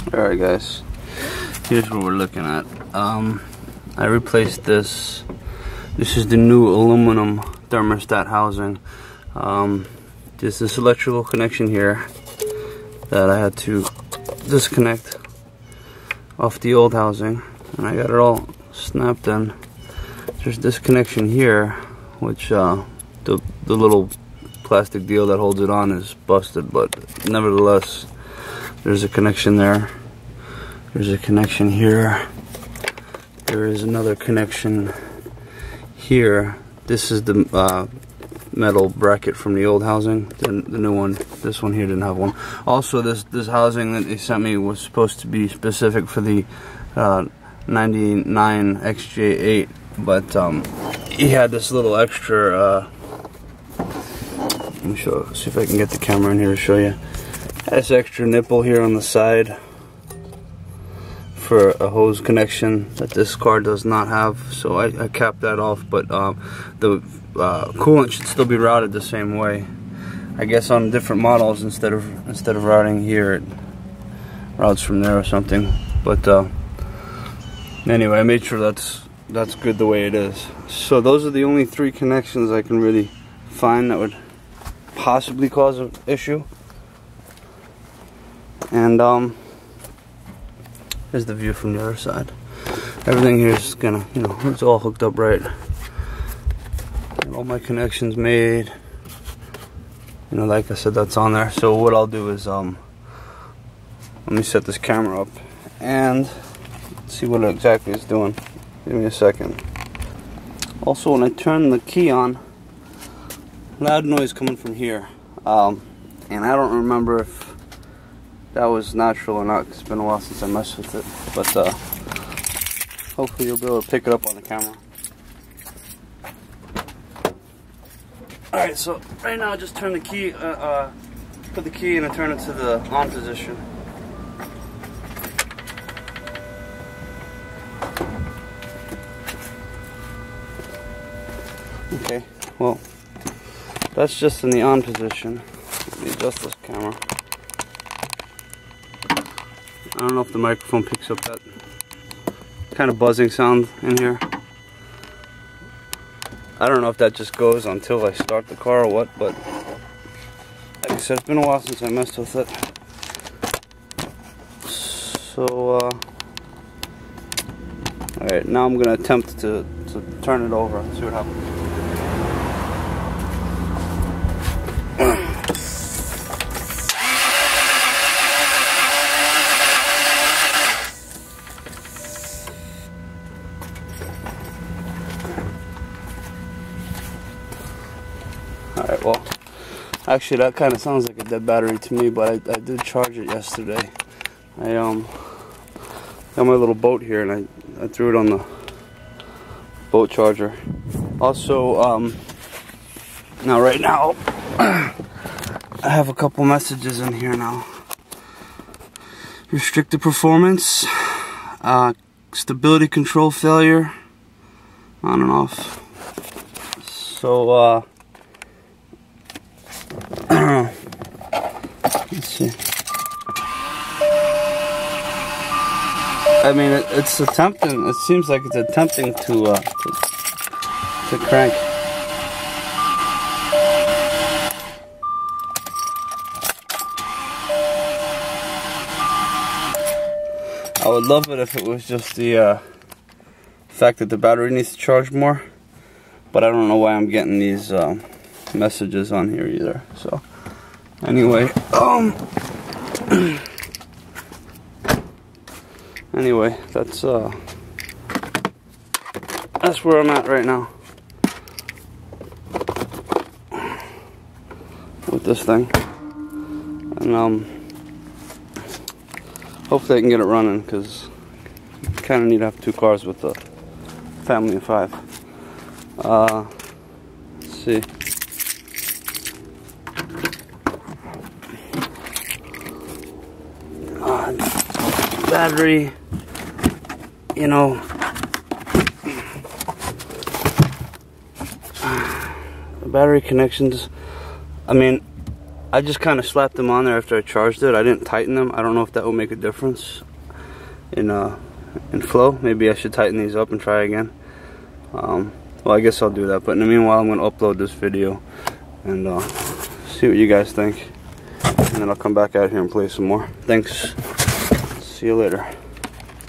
Alright guys, here's what we're looking at. I replaced this. This is the new aluminum thermostat housing. There's this electrical connection here that I had to disconnect off the old housing, and I got it all snapped in. There's this connection here, which the little plastic deal that holds it on is busted, but nevertheless there's a connection there. There's a connection here. There is another connection here. This is the metal bracket from the old housing. The new one, this one here didn't have one. Also, this housing that they sent me was supposed to be specific for the 99 XJ8, but he had this little extra. Let me see if I can get the camera in here to show you. This extra nipple here on the side for a hose connection that this car does not have, so I capped that off, but the coolant should still be routed the same way. I guess on different models, instead of routing here, it routes from there or something. But anyway, I made sure that's good the way it is. So those are the only three connections I can really find that would possibly cause an issue. And here's the view from the other side. Everything here is gonna, it's all hooked up right. And all my connections made. Like I said, that's on there. So what I'll do is, let me set this camera up and see what exactly it's doing. Give me a second. Also, when I turn the key on, loud noise coming from here. And I don't remember if that was natural or not, 'cause it's been a while since I messed with it, but hopefully you'll be able to pick it up on the camera. Alright, so right now I just turn the key, put the key in and turn it to the on position. Okay, well, that's just in the on position. Let me adjust this camera. I don't know if the microphone picks up that kind of buzzing sound in here. I don't know if that just goes until I start the car or what, but like I said, it's been a while since I messed with it. So, alright, now I'm going to attempt to turn it over and see what happens. Alright, well, actually that kind of sounds like a dead battery to me, but I did charge it yesterday. I got my little boat here and I threw it on the boat charger. Also, right now I have a couple messages in here now. Restricted performance, stability control failure, on and off. So, let's see. I mean, it's attempting. It seems like it's attempting to crank. I would love it if it was just the fact that the battery needs to charge more, but I don't know why I'm getting these messages on here either. So anyway, anyway, that's where I'm at right now with this thing, and hopefully I can get it running, because I kind of need to have two cars with a family of 5. Let's see. Battery, the battery connections, I mean, I just kind of slapped them on there after I charged it. I didn't tighten them. I don't know if that will make a difference in flow. Maybe I should tighten these up and try again. Well, I guess I'll do that. But in the meanwhile, I'm going to upload this video and see what you guys think. And then I'll come back out here and play some more. Thanks. See you later.